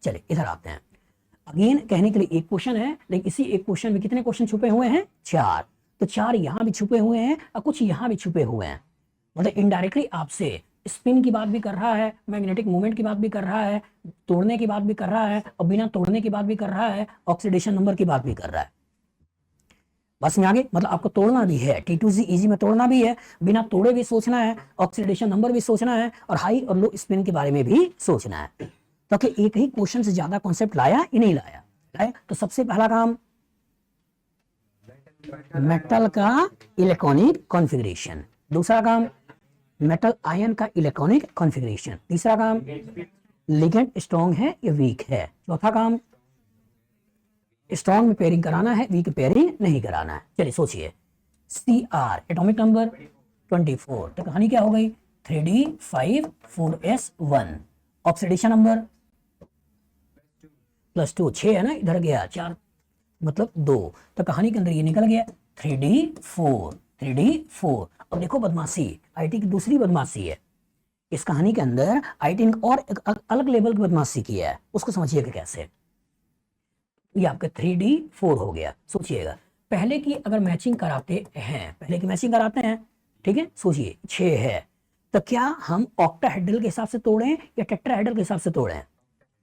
चलिए इधर आते हैं। अगेन कहने के लिए एक क्वेश्चन है, लेकिन इसी एक क्वेश्चन में कितने क्वेश्चन छुपे हुए हैं? 4। तो 4 यहां भी छुपे हुए हैं और कुछ यहां भी छुपे हुए हैं। मतलब इनडायरेक्टली आपसे स्पिन की बात भी कर रहा है, मैग्नेटिक मूवमेंट की बात भी कर रहा है, तोड़ने की बात भी कर रहा है, और बिना तोड़ने की बात भी कर रहा है, ऑक्सीडेशन नंबर की बात भी कर रहा है। बस में आगे मतलब आपको तोड़ना भी है, T2Z इजी में तोड़ना भी है, बिना तोड़े भी सोचना है, ऑक्सीडेशन नंबर भी सोचना है, और हाई और लो स्पिन के बारे में भी सोचना है। तो कि एक ही क्वेश्चन से ज्यादा कॉन्सेप्ट लाया या नहीं लाया? तो सबसे पहला काम मेटल का इलेक्ट्रॉनिक कॉन्फ़िगरेशन, दूसरा काम मेटल आयन का इलेक्ट्रॉनिक कॉन्फ़िगरेशन, तीसरा काम लिगेंड स्ट्रॉन्ग है या वीक है, चौथा काम स्ट्रॉन्ग में पेयरिंग कराना है, वीक पेयरिंग नहीं कराना है। चलिए सोचिए, Cr एटॉमिक नंबर 24, तो कहानी क्या हो गई? 3d5 4s1, ऑक्सीडेशन नंबर +2, 6 है ना, इधर गया 4 मतलब 2, तो कहानी के अंदर ये निकल गया 3d4। अब देखो बदमाशी, आईटी की दूसरी बदमाशी है इस कहानी के अंदर। आईटी ने और एक अलग लेवल की बदमाशी की है, उसको समझिएगा कैसे। ये आपका 3d4 हो गया। सोचिएगा पहले की अगर मैचिंग कराते हैं, पहले की मैचिंग कराते हैं, ठीक है, सोचिए 6 है, तो क्या हम ऑक्टाहेड्रल के हिसाब से तोड़ें या टेट्राहेड्रल के हिसाब से तोड़ें?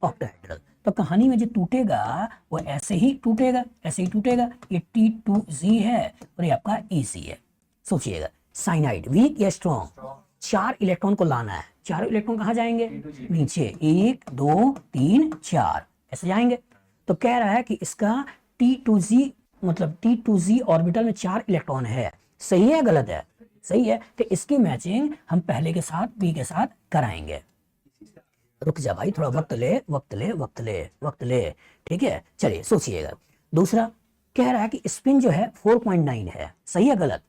ऑक्टाहेड्रल। तो कहानी में जो टूटेगा वो ऐसे ही टूटेगा, ऐसे ही टूटेगा। ये T2Z है और ये आपका EC है। सोचिएगा साइनाइड वीक या स्ट्रॉन्ग? 4 इलेक्ट्रॉन को लाना है, 4 इलेक्ट्रॉन कहाँ जाएंगे? नीचे, 1 2 3 4 ऐसे जाएंगे। तो कह रहा है कि इसका T2Z मतलब T2Z ऑर्बिटल में 4 इलेक्ट्रॉन है। सही है गलत है? सही है। तो इसकी मैचिंग हम पहले के साथ बी के साथ कराएंगे। रुक जा भाई, थोड़ा वक्त ले वक्त ले वक्त ले वक्त ले, ठीक है। चलिए सोचिएगा, दूसरा कह रहा है कि स्पिन जो है 4.9 है। सही है गलत?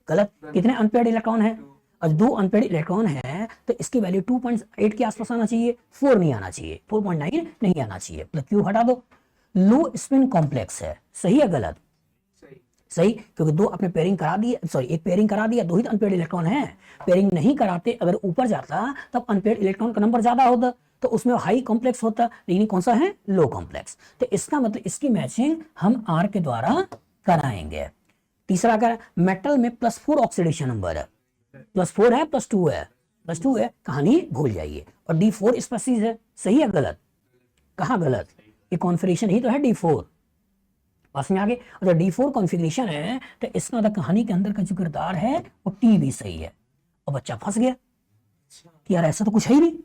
गलत। कितने अनपेयर्ड इलेक्ट्रॉन है? और 2 अनपेयर्ड इलेक्ट्रॉन है, तो इसकी वैल्यू 2.8 के आसपास आना चाहिए, 4 नहीं आना चाहिए, 4.9 नहीं आना चाहिए। मतलब क्यों हटा दो? लो स्पिन कॉम्प्लेक्स है। सही है गलत? सही, क्योंकि 2 आपने पेयरिंग करा दी, सॉरी 1 पेयरिंग करा दिया, 2 ही अनपेयर्ड इलेक्ट्रॉन है। पेयरिंग नहीं कराते अगर ऊपर जाता तब अनपेयर्ड इलेक्ट्रॉन का नंबर ज्यादा होता, तो उसमें हाई कॉम्प्लेक्स होता, लेकिन कौन सा है? लो कॉम्प्लेक्स। तो इसका मतलब इसकी मैचिंग हम R के द्वारा कराएंगे। तीसरा क्या है? मेटल में +4 ऑक्सीडेशन नंबर है, +4 है +2 है, +2 है, कहानी भूल जाइए। और D4 स्पीसीज है। सही है गलत? कहाँ गलत? ये कॉन्फ़िगरेशन ही तो है D4। पास में आगे अगर D4 कॉन्फ़िगरेशन है तो इसका मतलब कहानी के अंदर का जो किरदार है वो T भी सही है। और बच्चा फंस गया कि यार ऐसा तो कुछ है ही नहीं।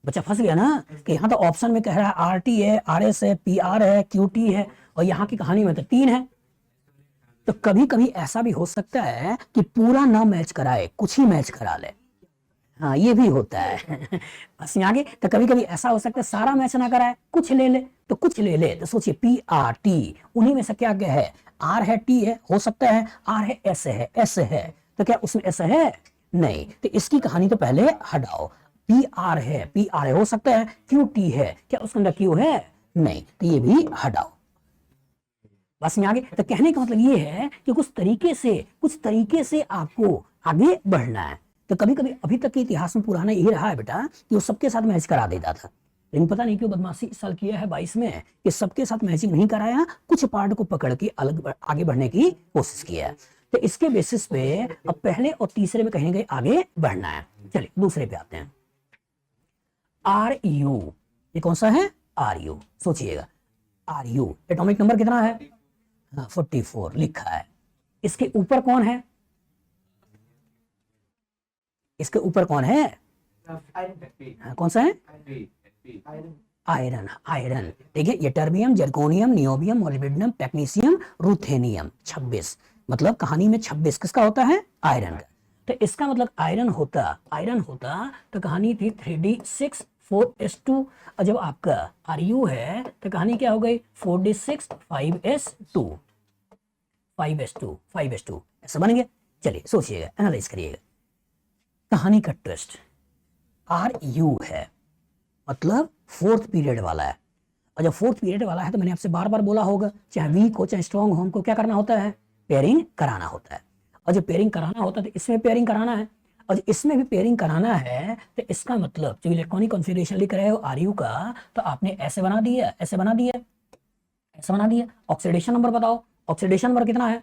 बच्चा फंस गया ना कि यहाँ तो ऑप्शन में कह रहा है RT है, RS है, PR है, QT है, और यहाँ की कहानी में तो 3 है। तो कभी कभी ऐसा भी हो सकता है कि पूरा ना मैच कराए, कुछ ही मैच करा ले। हाँ ये भी होता है। बस आगे तो कभी कभी ऐसा हो सकता है सारा मैच ना कराए, कुछ ले ले, तो कुछ ले ले। तो सोचिए PRT, उन्हीं में से क्या क्या है? R है, T है, हो सकता है R है, S है, S है, तो क्या उसमें S है? नहीं। तो इसकी कहानी तो पहले हटाओ। PR है, PR है, हो सकता है QT है, क्या उसके अंदर Q है? नहीं, तो ये भी हटाओ। बस में आगे तो कहने का मतलब ये है कि कुछ तरीके से आपको आगे बढ़ना है। तो कभी कभी अभी तक के इतिहास में पुराना यही रहा है बेटा कि वो सबके साथ मैच करा देता था, लेकिन पता नहीं क्यों बदमाशी इस साल किया है 22 में कि सबके साथ मैचिंग नहीं कराया, कुछ पार्ट को पकड़ के अलग आगे बढ़ने की कोशिश किया है। तो इसके बेसिस पे अब पहले और तीसरे में कहीं ना कहीं आगे बढ़ना है। चलिए दूसरे पे आते हैं। RU, ये कौन सा है? RU। सोचिएगा RU एटॉमिक नंबर कितना है? 44 लिखा है। इसके ऊपर कौन है? इसके ऊपर कौन है? कौन सा है? आयरन। आयरन, देखिए ये terbium, zirconium, niobium, molybdenum, technetium, ruthenium. 26, मतलब कहानी में 26 किसका होता है? आयरन का। तो इसका मतलब आयरन होता तो कहानी थी 3d6 4s2, और जब आपका RU है तो कहानी क्या हो गई? 4d6 5s2 5s2 ऐसा बन गया। चलिए सोचिएगा, एनालाइज करिएगा। कहानी का ट्विस्ट RU है मतलब 4th पीरियड वाला है, और जब 4th पीरियड वाला है तो मैंने आपसे बार बार बोला होगा चाहे वीक हो चाहे स्ट्रॉन्ग हो, हमको क्या करना होता है? पेयरिंग कराना होता है। और जब पेयरिंग कराना होता है तो इसमें पेयरिंग कराना है। और इसमें भी पेयरिंग कराना है तो इसका मतलब जो इलेक्ट्रॉनिक कॉन्फ़िगरेशन लिख रहे हो आरयू का, तो आपने ऐसे बना दिया, ऐसे बना दिया, ऐसे बना दिया। ऑक्सीडेशन नंबर बताओ, ऑक्सीडेशन नंबर कितना है?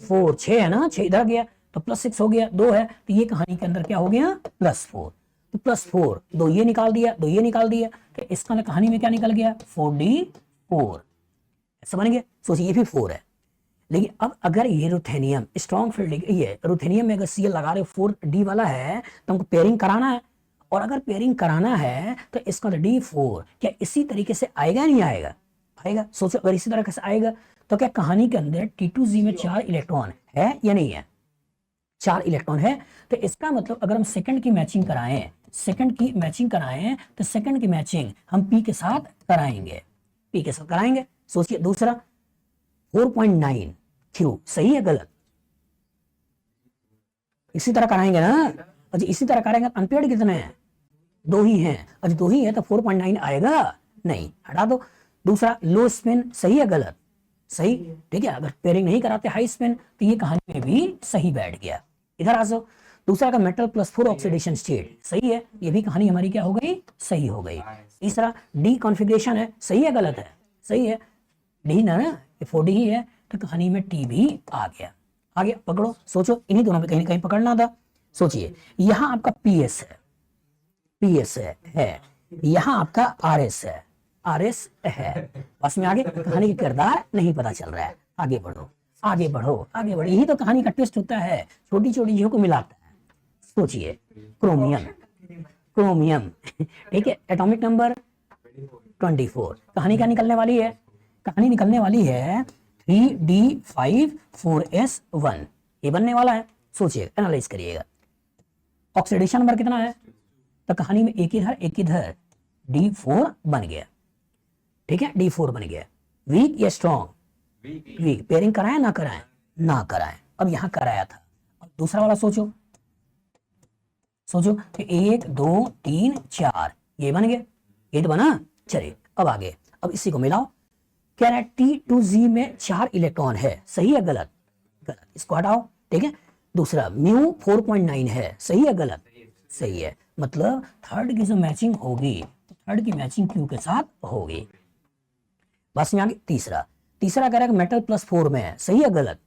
4, 6 है ना, 6 इधर गया तो +6 हो गया, 2 है तो ये कहानी के अंदर क्या हो गया? +4। तो +4, 2 ये निकाल दिया, 2 ये निकाल दिया, तो इसका कहानी में क्या निकल गया? 4d4 ऐसा बन गया। सोचिए ये भी 4 है, लेकिन अब अगर ये रुथेनियम स्ट्रॉन्ग फील्ड, ये रुथेनियम में अगर Cl लगा रहे 4d वाला है तो हमको पेयरिंग कराना है, और अगर पेयरिंग कराना है तो इसका d4 क्या इसी तरीके से आएगा नहीं आएगा? आएगा। सोचो अगर इसी तरह से आएगा तो क्या कहानी के अंदर T2Z में 4 इलेक्ट्रॉन है या नहीं है? 4 इलेक्ट्रॉन है, तो इसका मतलब अगर हम सेकंड की मैचिंग कराएं, सेकंड की मैचिंग कराएं तो सेकंड की मैचिंग हम पी के साथ कराएंगे, पी के साथ कराएंगे। सोचिए दूसरा 4.9 क्यों, सही है गलत? इसी तरह कराएंगे ना, अच्छा इसी तरह कराएंगे। अनपेयर्ड कितने हैं? 2 ही हैं, अच्छा 2 ही है तो 4.9 आएगा नहीं, हटा दो। दूसरा लो स्पिन, सही है गलत? सही, ठीक है। अगर पेयरिंग नहीं कराते हाई स्पिन तो ये कहानी में भी सही बैठ गया। इधर आ जाओ, दूसरा का मेटल +4 ऑक्सीडेशन स्टेट, सही है, ये भी कहानी हमारी क्या हो गई? सही हो गई। तीसरा डी कॉन्फ़िगरेशन है, सही है गलत है? सही है, डी ना, ये 4d ही है तो कहानी में टी भी आ गया। आगे पकड़ो, सोचो इन्हीं दोनों में कहीं ना कहीं पकड़ना था। सोचिए यहां आपका पीएस है, पीएस है, यहां आपका आरएस है, आरएस है, बस में आगे कहानी का किरदार नहीं पता चल रहा है। आगे बढ़ो, आगे बढ़ो, आगे बढ़ो, यही तो कहानी का ट्विस्ट होता है, छोटी छोटी चीजों को मिलाता है। सोचिए क्रोमियम, क्रोमियम ठीक है, एटॉमिक नंबर 24, कहानी क्या निकलने वाली है? कहानी निकलने वाली है 3d5 4s1, ये बनने वाला है। सोचिए, एनालाइज करिएगा। ऑक्सीडेशन नंबर कितना है? तो कहानी में एक इधर d4 बन गया, ठीक है, d4 बन गया। वीक या स्ट्रॉन्ग? वीक। पेयरिंग कराएं ना कराएं? ना कराएं। अब यहां कराया था। अब दूसरा वाला सोचो, सोचो 1 2 3 4 ये बन गया, ये तो बना। चलिए अब आगे, अब इसी को मिलाओ। कह रहा है T2Z में 4 इलेक्ट्रॉन है, सही है गलत? गलत, इसको हटाओ, ठीक है। दूसरा म्यू 4.9 है, सही है गलत? सही है, मतलब थर्ड की जो मैचिंग होगी तो थर्ड की मैचिंग क्यू के साथ होगी। बस में आगे तीसरा, तीसरा कह रहा है मेटल +4 में है, सही है गलत?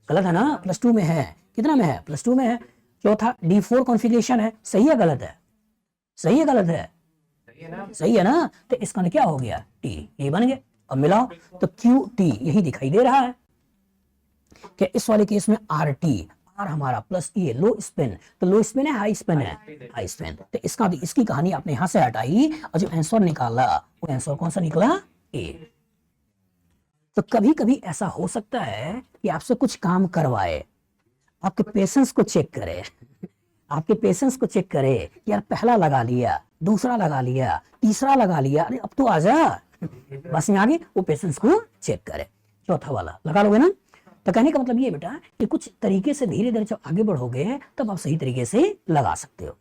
गलत है ना, +2 में है। कितना में है? +2 में है। चौथा d4 कॉन्फ़िगरेशन है, सही है गलत है? सही है गलत है? सही है ना, तो इसका क्या हो गया? टी, ये बन गया। अब मिलाओ तो क्यू टी यही दिखाई दे रहा है कि इस वाले केस में आर टी, आर हमारा प्लस ये लो स्पिन, तो लो स्पिन है हाई स्पिन है? High spin. तो इसका इसकी कहानी आपने यहां से हटाई और जो आंसर निकाला वो आंसर कौन सा निकला? ए। तो कभी कभी ऐसा हो सकता है कि आपसे कुछ काम करवाए, आपके पेशेंस को चेक करे, आपके पेशेंस को चेक करे, यार पहला लगा लिया, दूसरा लगा लिया, तीसरा लगा लिया, अरे अब तो आजा, बस में आगे वो पेशेंस को चेक करे। चौथा वाला लगा लोगे ना? तो कहने का मतलब ये बेटा कि कुछ तरीके से धीरे धीरे जब आगे बढ़ोगे तब आप सही तरीके से लगा सकते हो।